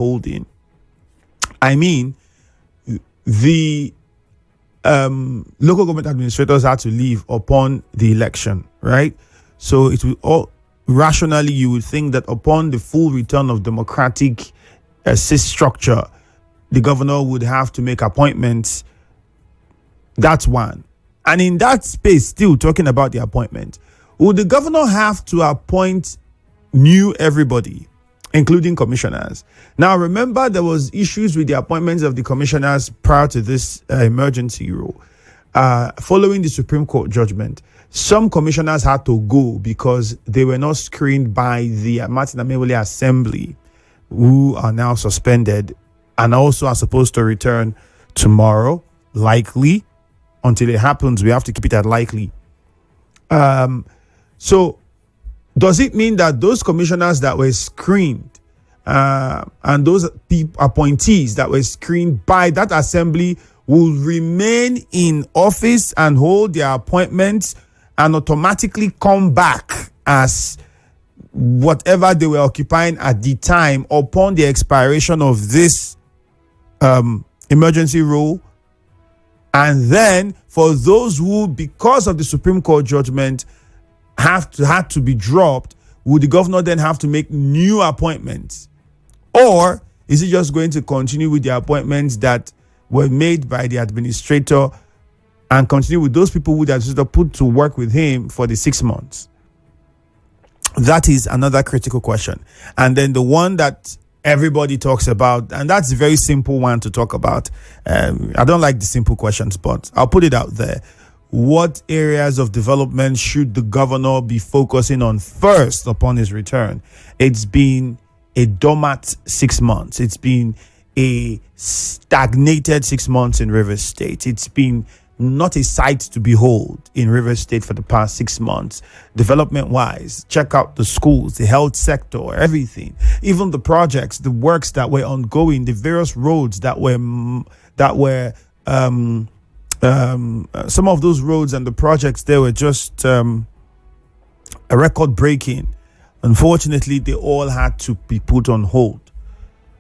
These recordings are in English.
holding. I mean, the local government administrators had to leave upon the election, right? So it will all rationally, you would think that upon the full return of democratic structure, the governor would have to make appointments. That's one. And in that space, still talking about the appointment, would the governor have to appoint new everybody, including commissioners? Now, remember, there was issues with the appointments of the commissioners prior to this emergency rule. Following the Supreme Court judgment, some commissioners had to go because they were not screened by the Martin Amewole Assembly, who are now suspended and also are supposed to return tomorrow, likely. Until it happens, we have to keep it at likely. So does it mean that those commissioners that were screened and those appointees that were screened by that assembly will remain in office and hold their appointments and automatically come back as whatever they were occupying at the time upon the expiration of this emergency rule? And then for those who, because of the Supreme Court judgment, had to be dropped, would the governor then have to make new appointments? Or is he just going to continue with the appointments that were made by the administrator and continue with those people who the administrator put to work with him for the 6 months? That is another critical question. And then the one that everybody talks about, and that's a very simple one to talk about. I don't like the simple questions, but I'll put it out there. What areas of development should the governor be focusing on first upon his return? It's been a dormant 6 months. It's been a stagnated 6 months in Rivers State. It's been not a sight to behold in Rivers State for the past 6 months. Development-wise, check out the schools, the health sector, everything. Even the projects, the works that were ongoing, the various roads that were some of those roads and the projects, they were just a record-breaking. Unfortunately, they all had to be put on hold.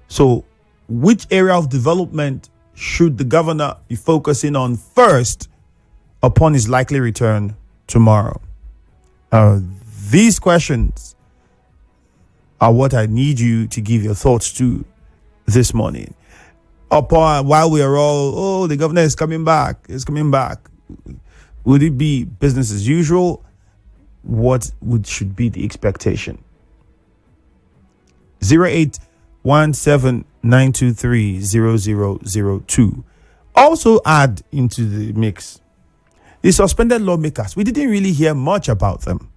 So, which area of development should the governor be focusing on first upon his likely return tomorrow? These questions are what I need you to give your thoughts to this morning. While we are all, the governor is coming back, would it be business as usual? What should be the expectation? 08179230002. Also add into the mix the suspended lawmakers. We didn't really hear much about them.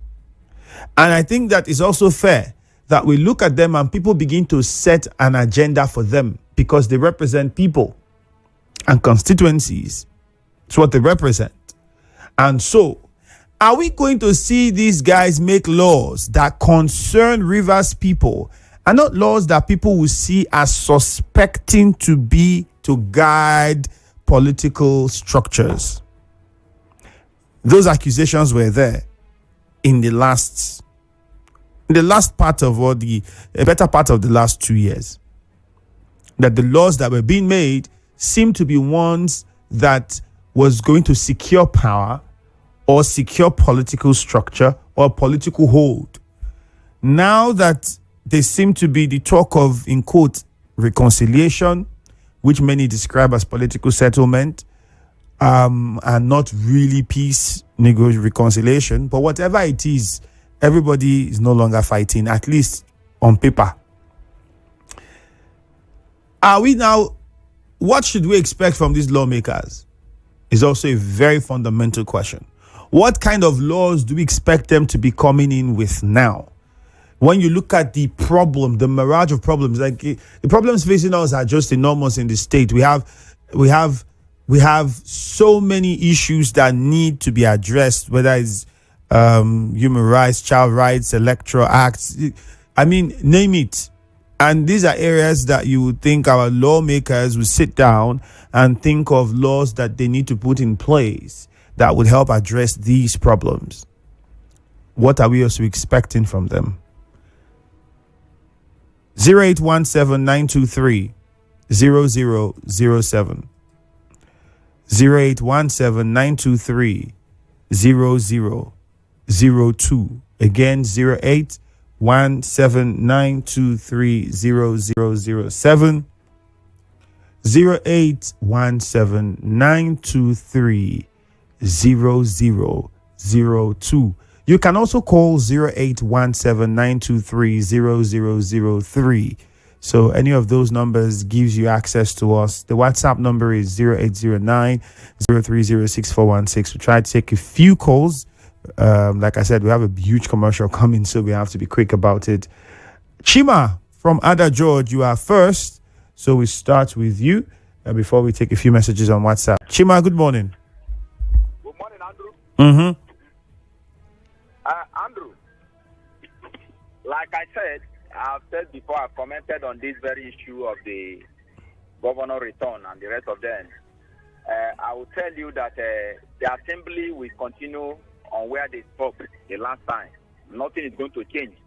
And I think that it's also fair that we look at them and people begin to set an agenda for them because they represent people and constituencies. It's what they represent. And so, are we going to see these guys make laws that concern Rivers people and not laws that people will see as suspecting to guide political structures? Those accusations were there in the better part of the last 2 years. That the laws that were being made seemed to be ones that was going to secure power or secure political structure or political hold. Now that they seem to be the talk of, in quote, reconciliation, which many describe as political settlement, and not really peace, reconciliation. But whatever it is, everybody is no longer fighting, at least on paper. What should we expect from these lawmakers? Is also a very fundamental question. What kind of laws do we expect them to be coming in with now? When you look at the problem, the mirage of problems, like the problems facing us are just enormous in the state. We have so many issues that need to be addressed, whether it's human rights, child rights, electoral acts. I mean, name it. And these are areas that you would think our lawmakers would sit down and think of laws that they need to put in place that would help address these problems. What are we also expecting from them? 0817-923-0007. 0817-923-0002. Again, 0817-923-0007. 0817-923-0002. You can also call 0817-923-0003. So any of those numbers gives you access to us. The WhatsApp number is 0809-030-6416. We try to take a few calls. Like I said, we have a huge commercial coming, so we have to be quick about it. Chima from Ada George, you are first. So we start with you before we take a few messages on WhatsApp. Chima, good morning. Good morning, Andrew. Mm-hmm. Andrew, like I said, I've said before, I've commented on this very issue of the governor return and the rest of them. I will tell you that the assembly will continue on where they stopped the last time. Nothing is going to change.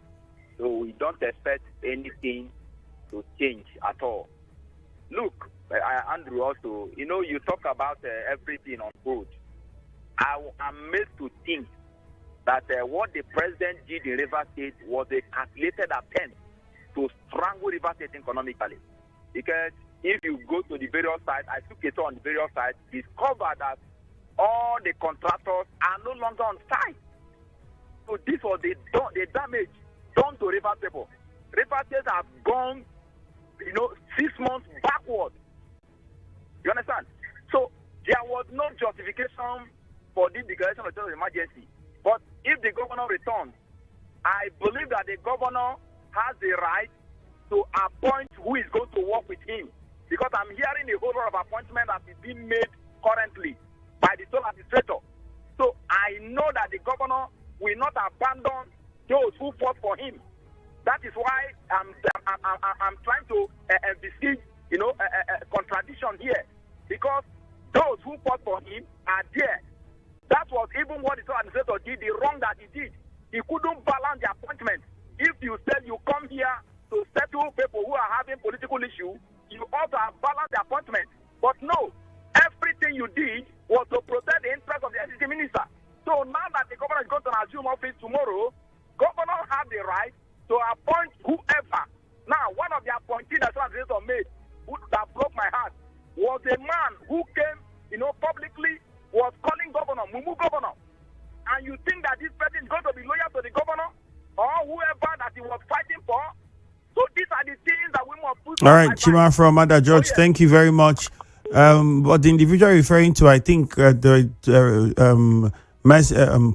So we don't expect anything to change at all. Look, Andrew, also, you talk about everything on board. I'm made to think that what the president did in Rivers State was a calculated attempt to strangle Rivers State economically. Because if you go to the various sites, I took a tour on the various sites, discovered that all the contractors are no longer on site. So this was the damage done to Rivers people. Rivers State have gone, 6 months backward. You understand? So there was no justification for this declaration of state of emergency. But if the governor returns, I believe that the governor has the right to appoint who is going to work with him. Because I'm hearing a whole lot of appointments that is being made currently by the sole administrator. So I know that the governor will not abandon those who fought for him. That is why I'm trying to envisage, a contradiction here. Because those who fought for him are there. That was even what the sole administrator did, the wrong that he did. He couldn't balance the appointment. If you said you come here to settle people who are having political issues, you ought to have balanced the appointment. But no, everything you did was to protect the interest of the SEC minister. So now that the governor is going to assume office tomorrow, governor have the right to appoint whoever. Now, one of the appointees that the administrator made that broke my heart was a man who came, publicly was calling governor, Mumu governor. And you think that this person is going to be loyal to the governor or whoever that he was fighting for? So these are the things that we must put. All right, Chima from Ada George, thank you very much. But the individual referring to, I think, the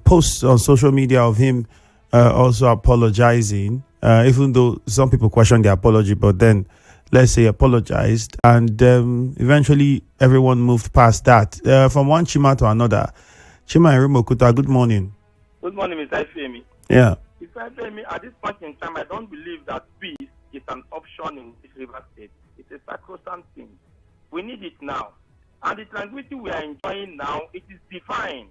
posts on social media of him also apologizing, even though some people question the apology, but then let's say apologized, and eventually everyone moved past that. From one Chima to another. Chima Irimokuta, good morning. Good morning, Mr. Ifiemi. Yeah. Mr. Ifiemi, at this point in time, I don't believe that peace is an option in this river state. It's a sacrosanct thing. We need it now. And the tranquility we are enjoying now, it is divine.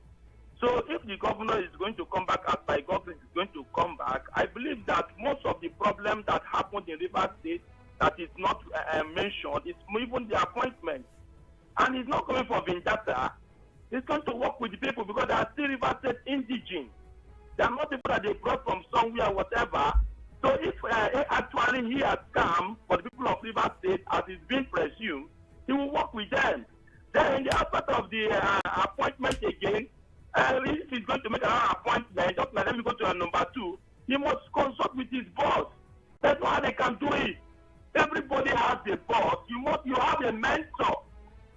So if the governor is going to come back, as by government is going to come back, I believe that most of the problems that happened in River State that is not mentioned is even the appointment. And he's not coming for vendetta. He's going to work with the people because they are still River State indigenous. They are not people that they brought from somewhere or whatever. So if actually he has come for the people of River State, as is being presumed, he will work with them. Then in the aspect of the appointment again, if he's going to make another appointment, just let me go to number 2, he must consult with his boss. That's how they can do it. Everybody has a boss. You have a mentor.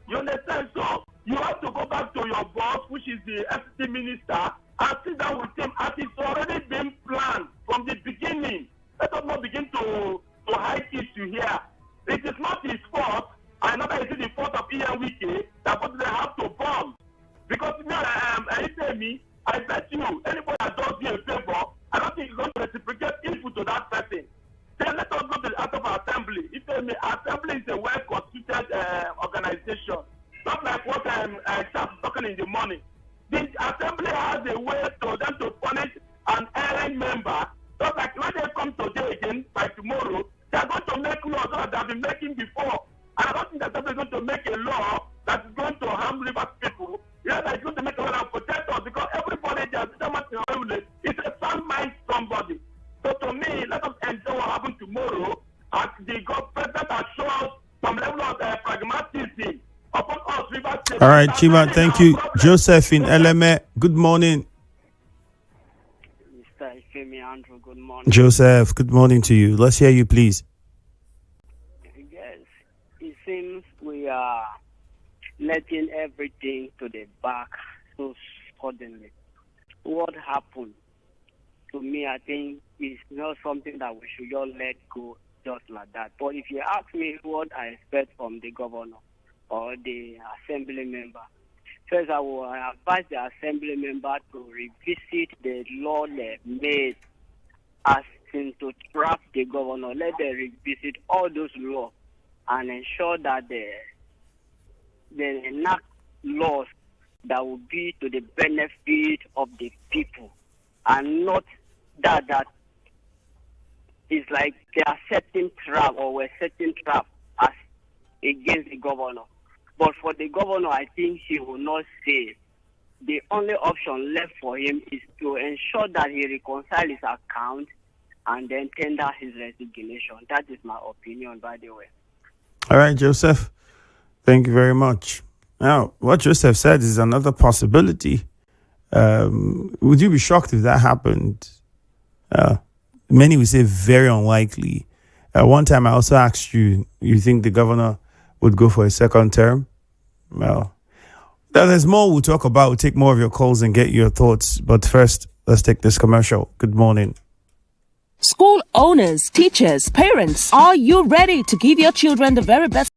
You understand? So you have to go back to your boss, which is the FCT minister, and sit down with him as it's already been planned from the beginning. Let us not begin to hide issue here. It is not his fault. I know that it is the fault of Ifiemi that both they have to bomb. Because I bet you, anybody that does me a favor, I don't think he's going to reciprocate input to that person. Then let us go to the House of Assembly. Assembly is a well-constituted organization. Not like what I'm talking in the morning. The Assembly has a way for them to punish an erring member. Just like when they come today again, by tomorrow, they are going before. And I don't think that they're going to make a law that is going to harm Rivers people. Yeah, that is going to make a law that protect us because everybody there is a sound mind somebody. So to me, let us enjoy what happens tomorrow as the God president has shown us some level of pragmatism upon us Rivers State. All right, Chima, thank you. Joseph in LMA, good morning. Mr. Ifiemi Andrew, good morning. Joseph, good morning to you. Let's hear you, please. Yes, it seems we are letting everything to the back so suddenly. What happened to me, I think, is not something that we should just let go just like that. But if you ask me what I expect from the governor or the assembly member, first I will advise the assembly member to revisit the law they made as in to trap the governor. Let them revisit all those laws and ensure that they enact laws that will be to the benefit of the people and not that is like they are setting trap or we're setting trap as against the governor. But for the governor, I think he will not say. The only option left for him is to ensure that he reconciles his account and then tender his resignation. That is my opinion, by the way. All right, Joseph. Thank you very much. Now, what Joseph said is another possibility. Would you be shocked if that happened? Many would say very unlikely. One time I also asked you think the governor would go for a second term? Well, there's more we'll talk about. We'll take more of your calls and get your thoughts. But first, let's take this commercial. Good morning. School owners, teachers, parents, are you ready to give your children the very best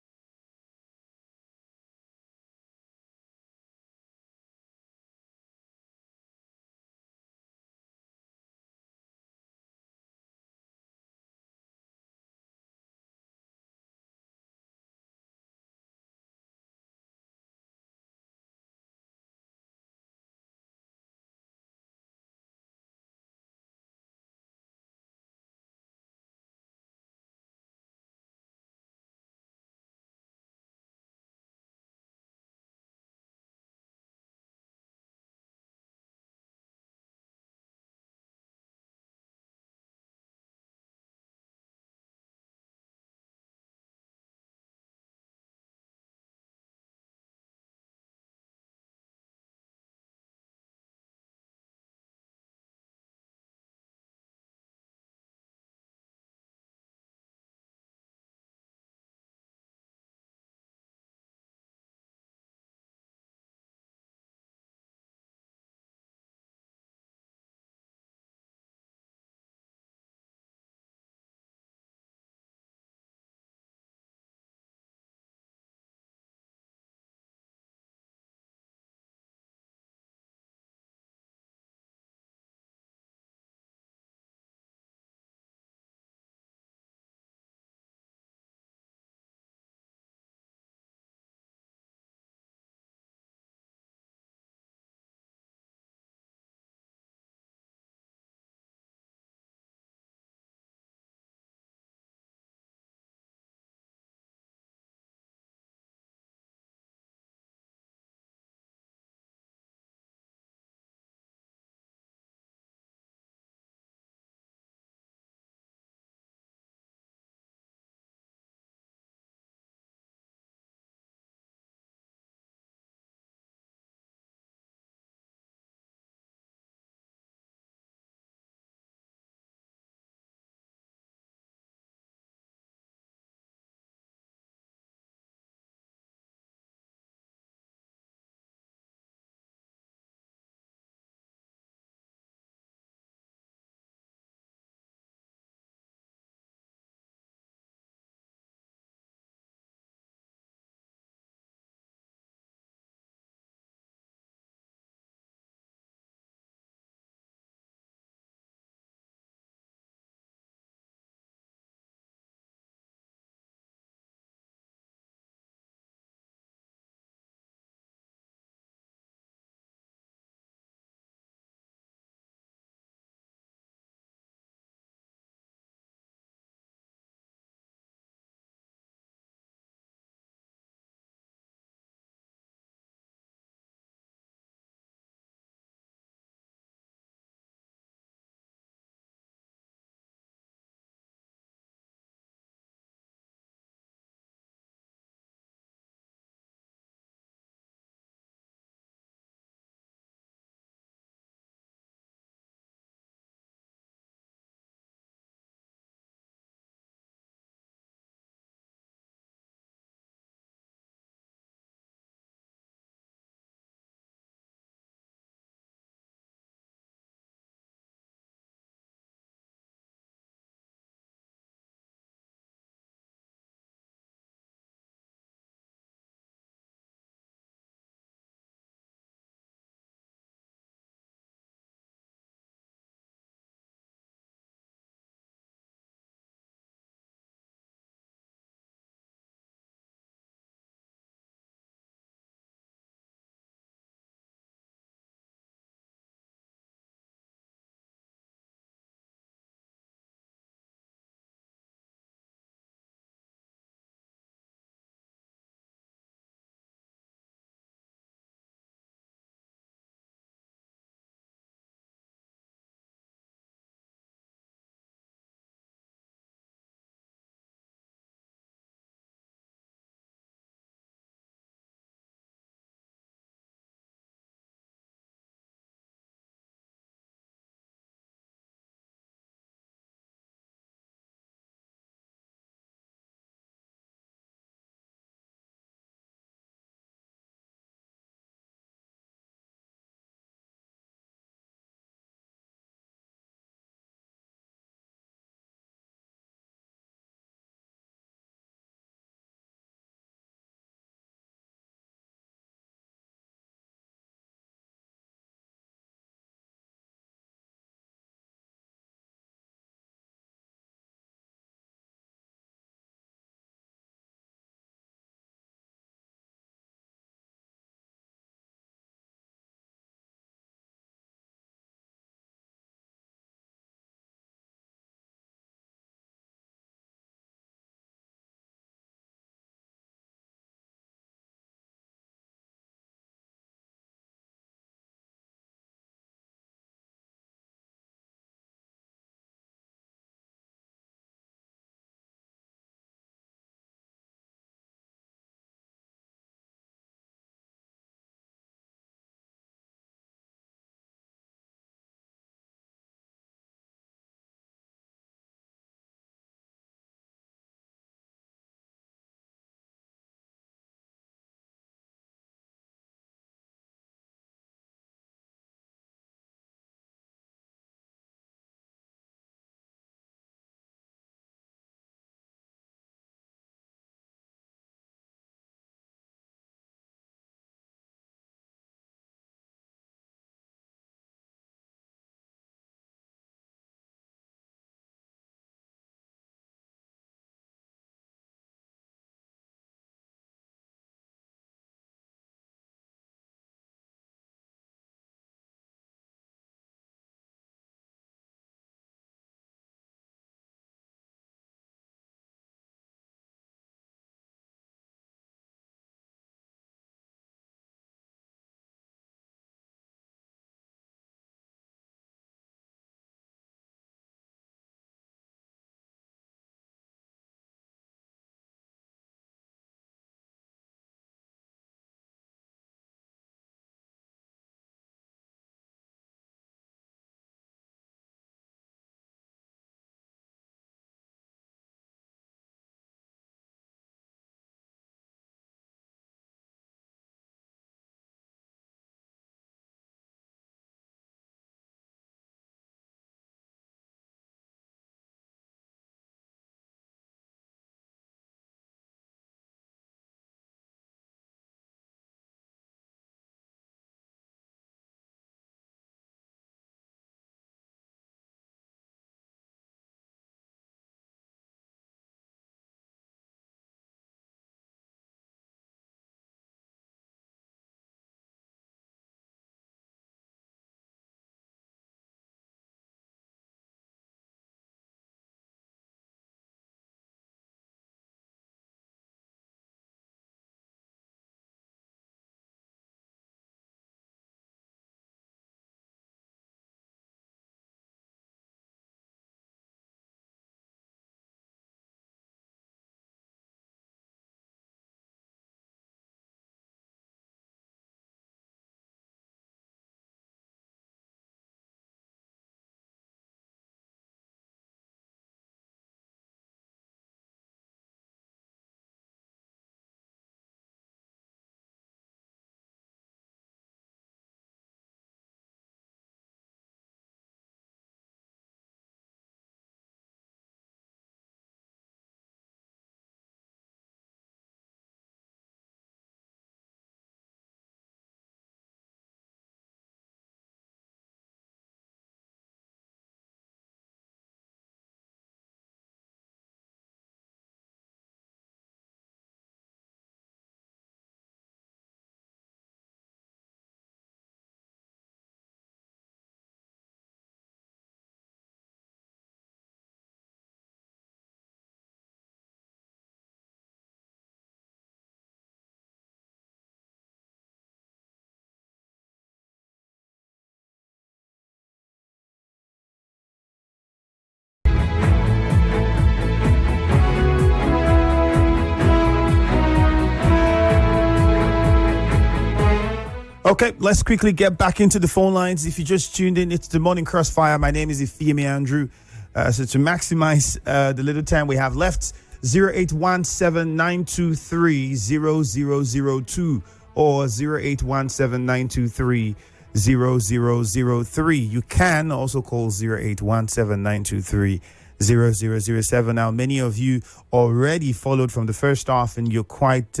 Okay, let's quickly get back into the phone lines. If you just tuned in, it's the Morning Crossfire. My name is Ifiemi Andrew. So to maximize the little time we have left, 0817-923-0002 or 0817-923-0003. You can also call 0817-923-0007. Now, many of you already followed from the first half, and you're quite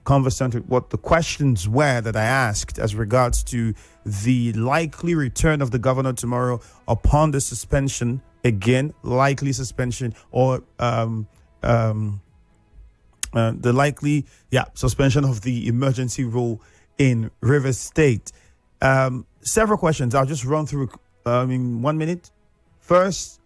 conversant with what the questions were that I asked as regards to the likely return of the governor tomorrow upon the suspension. Again, likely suspension or the likely suspension of the emergency rule in Rivers State. Several questions. I'll just run through in 1 minute. First,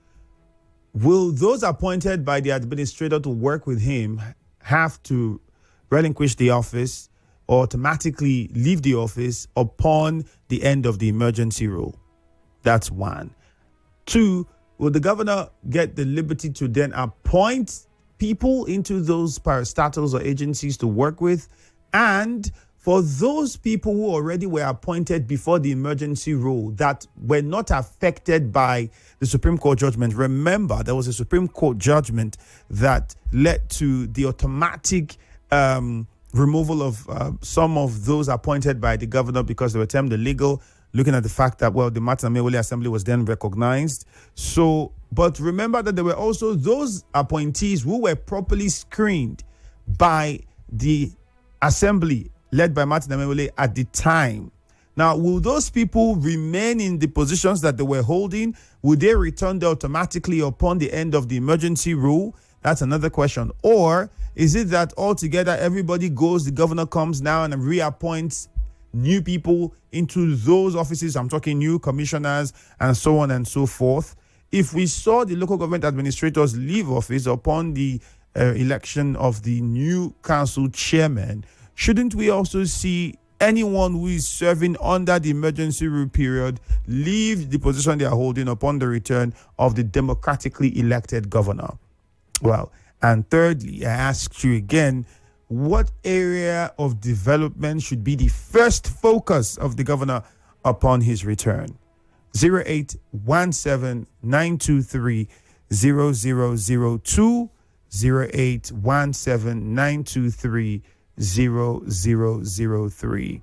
will those appointed by the administrator to work with him have to relinquish the office or automatically leave the office upon the end of the emergency rule? That's one. Two, will the governor get the liberty to then appoint people into those parastatals or agencies to work with? And for those people who already were appointed before the emergency rule that were not affected by the Supreme Court judgment, remember there was a Supreme Court judgment that led to the automatic removal of some of those appointed by the governor because they were termed illegal, looking at the fact that, well, the Martin Amewole Assembly was then recognized. So, but remember that there were also those appointees who were properly screened by the Assembly led by Martin Amewole at the time. Now, will those people remain in the positions that they were holding? Will they return there automatically upon the end of the emergency rule? That's another question. Or is it that altogether everybody goes, the governor comes now and reappoints new people into those offices? I'm talking new commissioners and so on and so forth. If we saw the local government administrators leave office upon the election of the new council chairman, shouldn't we also see anyone who is serving under the emergency rule period leave the position they are holding upon the return of the democratically elected governor? Well, and thirdly, I asked you again, what area of development should be the first focus of the governor upon his return? 0817-923-0002, 0817-923-0003.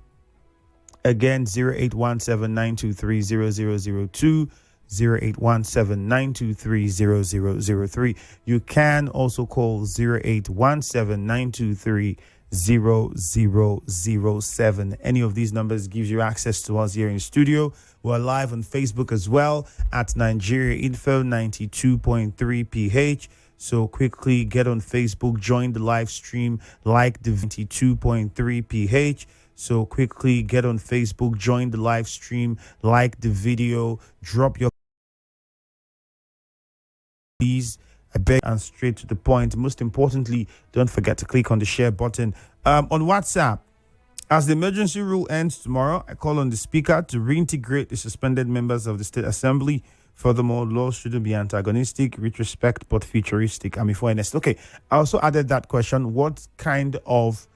Again, 0817-923-0002, 0817-923-0003. You can also call 0817-923-0007. Any of these numbers gives you access to us here in studio. We're live on Facebook as well at Nigeria Info 92.3 PH. So quickly get on Facebook, join the live stream, like the 92.3 PH. So quickly get on Facebook, join the live stream, like the video, drop your please, I beg, and straight to the point. Most importantly, don't forget to click on the share button. On WhatsApp, as the emergency rule ends tomorrow, I call on the speaker to reintegrate the suspended members of the State Assembly. Furthermore, laws shouldn't be antagonistic, with respect, but futuristic. I mean, for honest. Okay, I also added that question. What kind of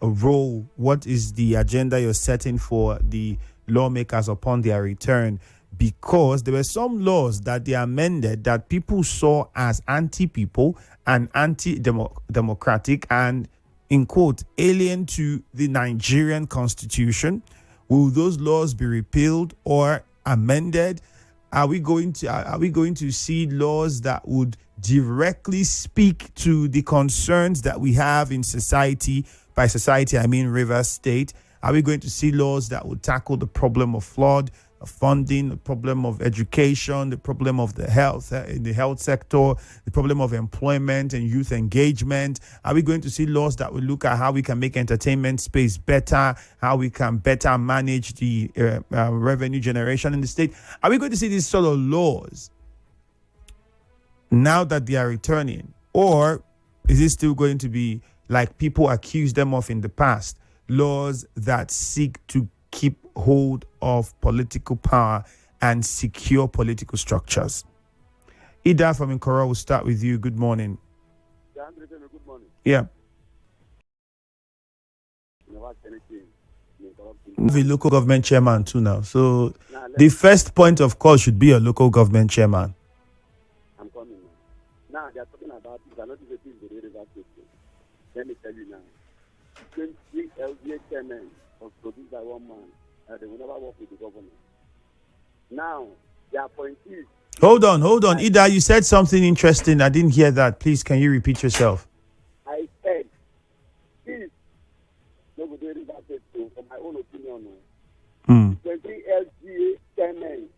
a role, what is the agenda you're setting for the lawmakers upon their return? Because there were some laws that they amended that people saw as anti-people and anti-democratic and, in quote, alien to the Nigerian constitution. Will those laws be repealed or amended? Are we going to see laws that would directly speak to the concerns that we have in society? By society, I mean Rivers State. Are we going to see laws that would tackle the problem of flood funding, the problem of education, the problem of the health in the health sector, the problem of employment and youth engagement? Are we going to see laws that will look at how we can make entertainment space better, how we can better manage the revenue generation in the state? Are we going to see these sort of laws now that they are returning? Or is it still going to be like people accused them of in the past, laws that seek to keep hold of political power and secure political structures? Ida from Nkora, will start with you. Good morning. Good morning. Yeah. The local government chairman too now. So Now, the first point of call should be a local government chairman. I'm coming now. Now, they are talking about it. They are not even the river state. Let me tell you now. 23 LGA chairmen was produced by one man. They will never work with the governor. Now, their appointees. Hold on. Ida, you said something interesting. I didn't hear that. Please, can you repeat yourself? I said, if no go do river state, for my own opinion, 20 LGA chairmen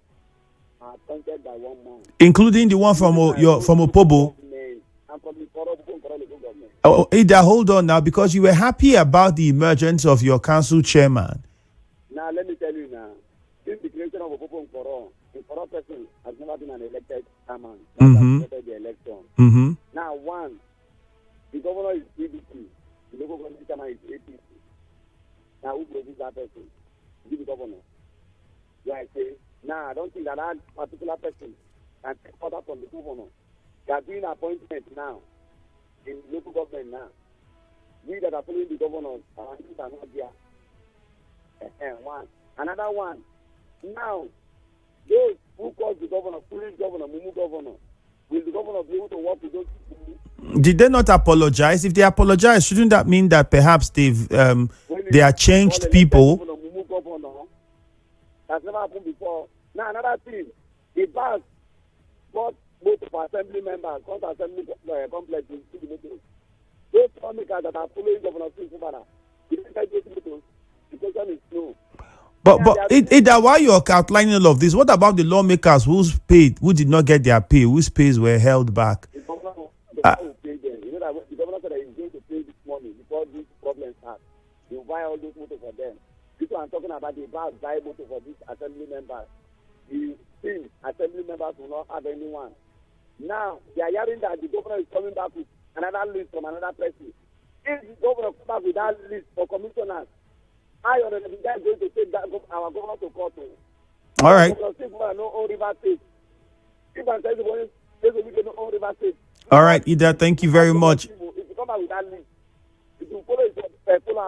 are appointed by one man. Including the one from Opobo. And from the local government. Oh, Ida, hold on now, because you were happy about the emergence of your council chairman. Now, let me tell you now. Since the creation of Opobo and the Koro person has never been an elected chairman. That's the election. Now, one, the governor is PDP. The local government chairman is APC. Now, who produces that person? Give the governor. Yeah, I say, now, I don't think that particular person can take order from the governor. They are doing appointments now in local government now. We that are following the governors are not there. One. Another one. Now, those who call the governor, police governor, Mumu governor, will the governor be able to work with those people? Did they not apologize? If they apologize, shouldn't that mean that perhaps they are changed people? Mumu governor, that's never happened before. Now, another thing, the bus bought both of our assembly members, come to assembly complex in the meetings. Those lawmakers that are following Governor Fubara, the question is no. But Ida, why you're outlining all of this? What about the lawmakers who did not get their pay, whose pays were held back? The governor will pay them. You know that the governor said that he's going to pay this money before these problems start. He will buy all those motor for them. This one I'm talking about, the bus buy motor for these assembly members. The assembly members will not have anyone. Now, they are hearing that the governor is coming back with another list from another person. If the governor comes back with that list for commissioners, I or the guy is going to take that our governor to court. All right. All right, Ida, thank you very much. If you come back with that list, if you follow it, full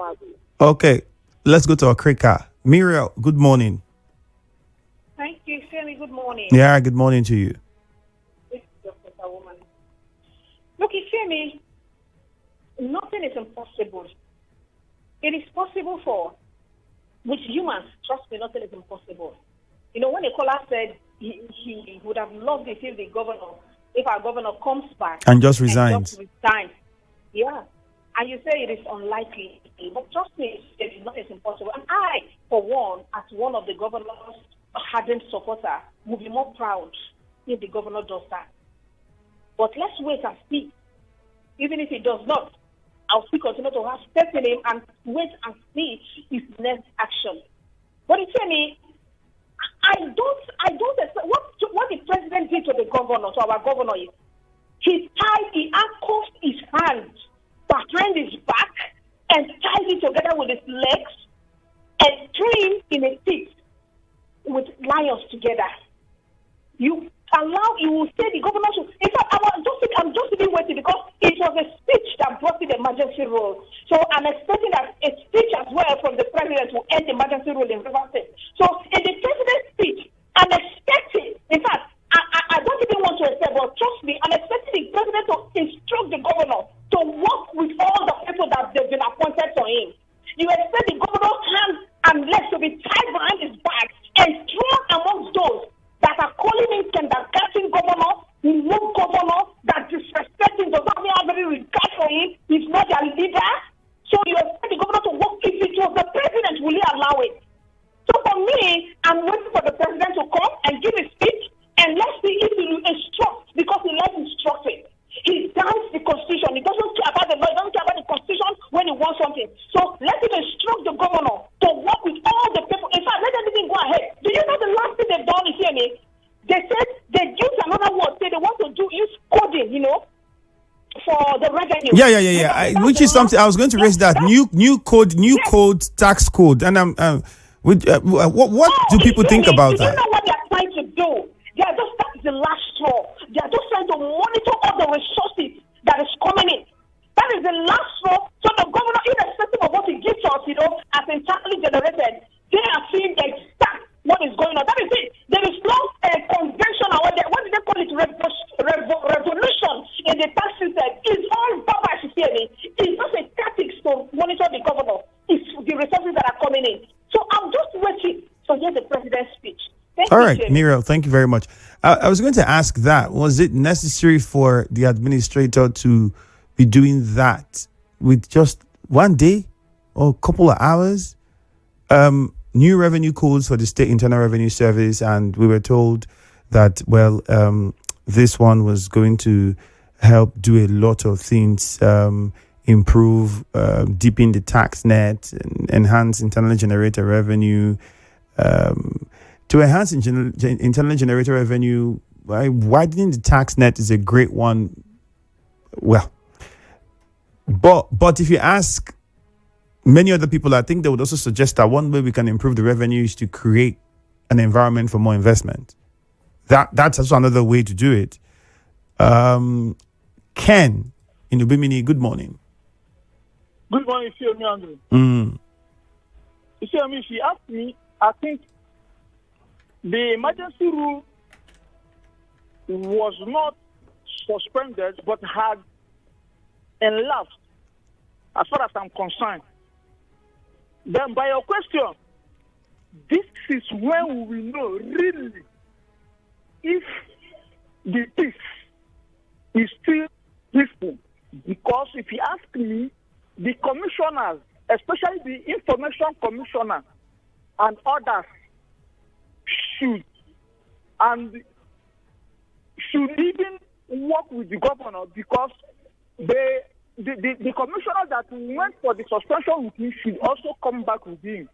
answer. Okay, let's go to Okrika. Muriel, good morning. Thank you, Ifiemi. Good morning. Yeah, good morning to you. This is Dr. Woman. Look, Ifiemi, nothing is impossible. It is possible with humans. Trust me, nothing is impossible. You know, when a caller said he would have loved it if our governor comes back and just resigns. Yeah. And you say it is unlikely. But trust me, it is not as impossible. And I, for one, as one of the governor's ardent supporter, will be more proud if the governor does that. But let's wait and see. Even if he does not, I'll still continue to have faith in him and wait and see his next action. But it's me, I don't expect what the president did to our governor is he handcuffed his hands behind his back and tied it together with his legs and threw him in a pit with lions together. You will say the governor should. In fact, I'm just even waiting because it was a speech that brought in the emergency rule. So I'm expecting that a speech as well from the president will end the emergency rule in River State. So in the president's speech, I'm expecting, in fact, I don't even want to accept, but trust me, I'm expecting the president to instruct the governor to work with all the people that they've been appointed for him. You expect the governor's hands and legs to be tied behind his back and thrown amongst those that are calling him kindergarten governor, remote governor, that disrespecting does not have any regard for him, he's not their leader. So you expect the governor to work. If it was the president, will he allow it? So for me, I'm waiting for the president to come and give a speech, and let's see if he will instruct, because he likes instructing. He doubts the constitution. He doesn't care about the law. He doesn't care about the constitution when he wants something. So let him instruct the governor to work with all the people. In fact, let everything go ahead. Do you know the last thing they've done is here? They said they use another word. Say they want to use coding, for the revenue. Yeah. Which is something I was going to raise that new code, tax code, and what do people think about that? You know what they are trying to do? They are just that's the last straw. They are just trying to monitor all the resources that is coming in. That is the last straw. So the governor, irrespective of what he gives us, All right, Muriel, thank you very much. I was going to ask that. Was it necessary for the administrator to be doing that with just one day or a couple of hours? New revenue codes for the State Internal Revenue Service, and we were told that, this one was going to help do a lot of things, improve, deepen the tax net, enhance internally generated revenue. To enhance internally generated revenue, widening the tax net is a great one. Well, but if you ask many other people, I think they would also suggest that one way we can improve the revenue is to create an environment for more investment. That's also another way to do it. Ken in Ubimini, good morning. Good morning, Ifiemi Andrew. Ifiemi, if you ask me, I think the emergency rule was not suspended but had elapsed, as far as I'm concerned. Then, by your question, this is when we will know really if the peace is still peaceful. Because if you ask me, the commissioners, especially the information commissioner and others, should even work with the governor, because the commissioner that went for the suspension with him should also come back with him.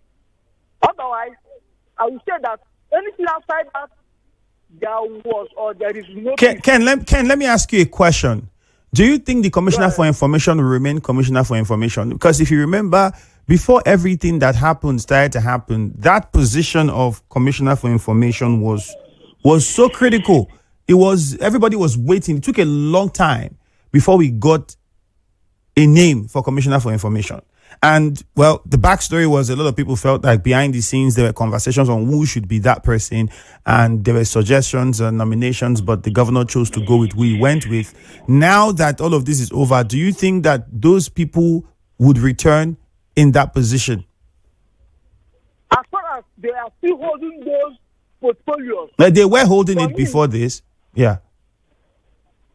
Otherwise, I will say that anything outside that, there is no... Ken, let me ask you a question. Do you think the Commissioner for Information will remain Commissioner for Information? Because if you remember, before everything that happened started to happen, that position of Commissioner for Information was so critical. Everybody was waiting. It took a long time before we got a name for Commissioner for Information. And, the backstory was a lot of people felt like behind the scenes, there were conversations on who should be that person. And there were suggestions and nominations, but the governor chose to go with who he went with. Now that all of this is over, do you think that those people would return in that position? As far as they are still holding those portfolios. They were holding it before this. Yeah.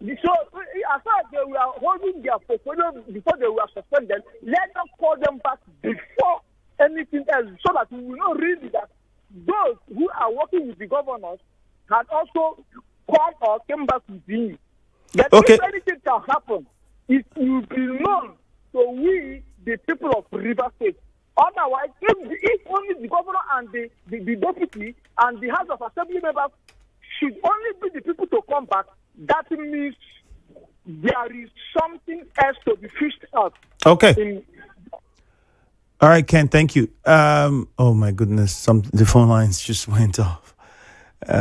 So, as far as they were holding their portfolio before they were suspended, let them call them back before anything else, so that we will know really that those who are working with the governors had also come or came back with him. That if anything can happen, it will be known to we, the people of River State. Otherwise, if only the governor and the deputy and the House of Assembly members should only be the people to come back, that means there is something else to be fished out. Okay. All right, Ken, thank you. Oh, my goodness. The phone lines just went off.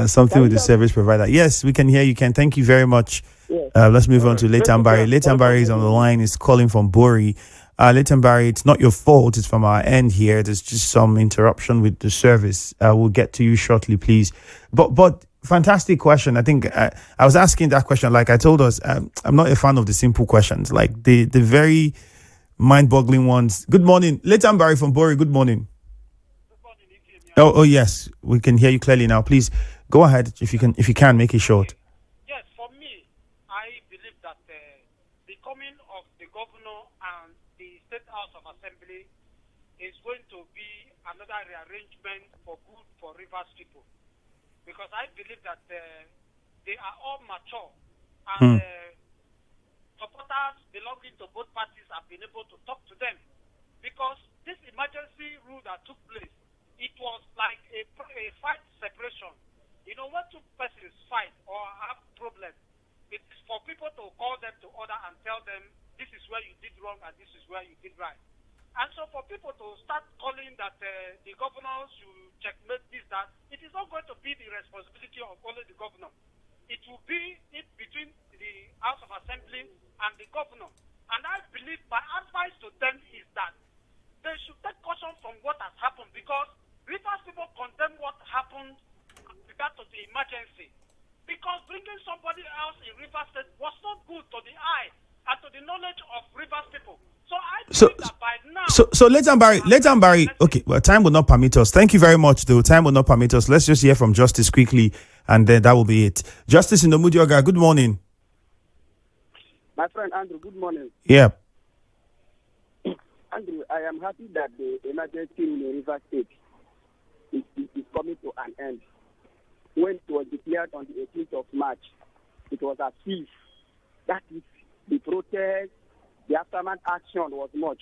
Something with the service provider. Yes, we can hear you, Ken. Thank you very much. Yes. Let's move on to Leighton Barry. Leighton Barry is on the line. He's calling from Bori. Leighton Barry, it's not your fault. It's from our end here. There's just some interruption with the service. We'll get to you shortly, please. But fantastic question. I think I was asking that question. Like I told us, I'm not a fan of the simple questions, like the very mind-boggling ones. Good morning, Leighton Barry from Bori. Good morning. Good morning, Ifiemi. Oh yes, we can hear you clearly now. Please go ahead if you can make it short. Yes, for me, I believe that the coming of the governor and the State House of Assembly is going to be another rearrangement for good for Rivers people. Because I believe that they are all mature and supporters belonging to both parties have been able to talk to them. Because this emergency rule that took place, it was like a fight separation. You know, when two persons fight or have problems, it is for people to call them to order and tell them this is where you did wrong and this is where you did right. And so for people to start calling that the governor should checkmate this, that, it is not going to be the responsibility of only the governor. It will be between the House of Assembly and the governor. And I believe my advice to them is that they should take caution from what has happened, because Rivers people condemn what happened with regard to the emergency. Because bringing somebody else in Rivers State was not good to the eye and to the knowledge of Rivers people. So I So- believe that by now. So let them Barry. Okay, well, time will not permit us. Thank you very much, though. Time will not permit us. Let's just hear from Justice quickly, and then that will be it. Justice in the Mudioga, good morning. My friend Andrew, good morning. Yeah. Andrew, I am happy that the emergency in the River State is coming to an end. When it was declared on the 18th of March, it was as if that is the protest, the aftermath action was much.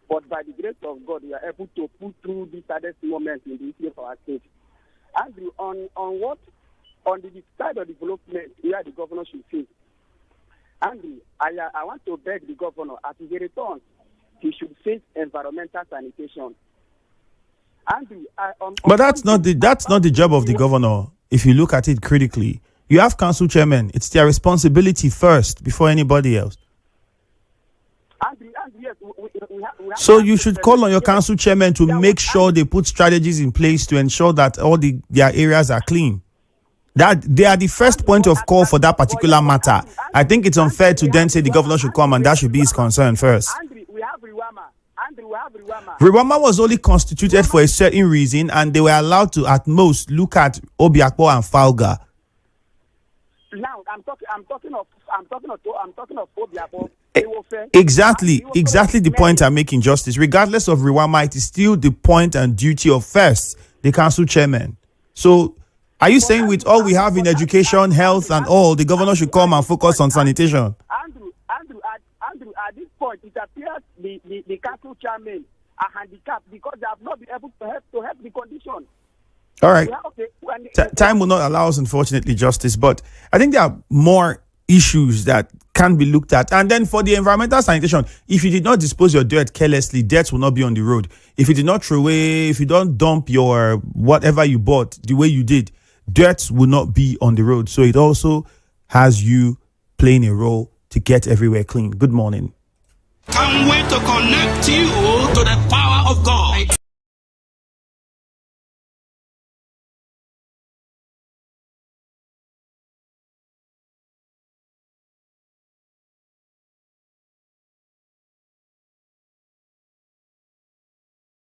But by the grace of God, we are able to put through this saddest moment in the history of our state. Andrew, on the side of development where the governor should think, Andrew, I want to beg the governor, as he returns, he should face environmental sanitation. Andrew, But that's not the job of the governor. If you look at it critically, you have council chairmen. It's their responsibility first before anybody else. Andrew, yes, we have So you should call on your council chairman to make sure they put strategies in place to ensure that all their areas are clean. That they are the first point of call for that particular matter. I think it's unfair to then say the governor should come and that should be his concern first. Andrew, we have Riwama. Riwama was only constituted for a certain reason, and they were allowed to at most look at Obiakpo and Falga. Now I'm talking of Obiakpo. Exactly the point I'm making, Justice. Regardless of Riwama, it is still the point and duty of first the council chairman. So are you saying with all we have in education, health, and all, the governor should come and focus on sanitation? Andrew, at this point, it appears the council chairman are handicapped because they have not been able to help the condition. All right. Okay. Time will not allow us, unfortunately, Justice, but I think there are more issues that can be looked at. And then for the environmental sanitation, if you did not dispose your dirt carelessly, dirt will not be on the road. If you did not throw away, if you don't dump your whatever you bought the way you did, dirt will not be on the road. So it also has you playing a role to get everywhere clean. Good morning. Can't wait to connect you to the power of God.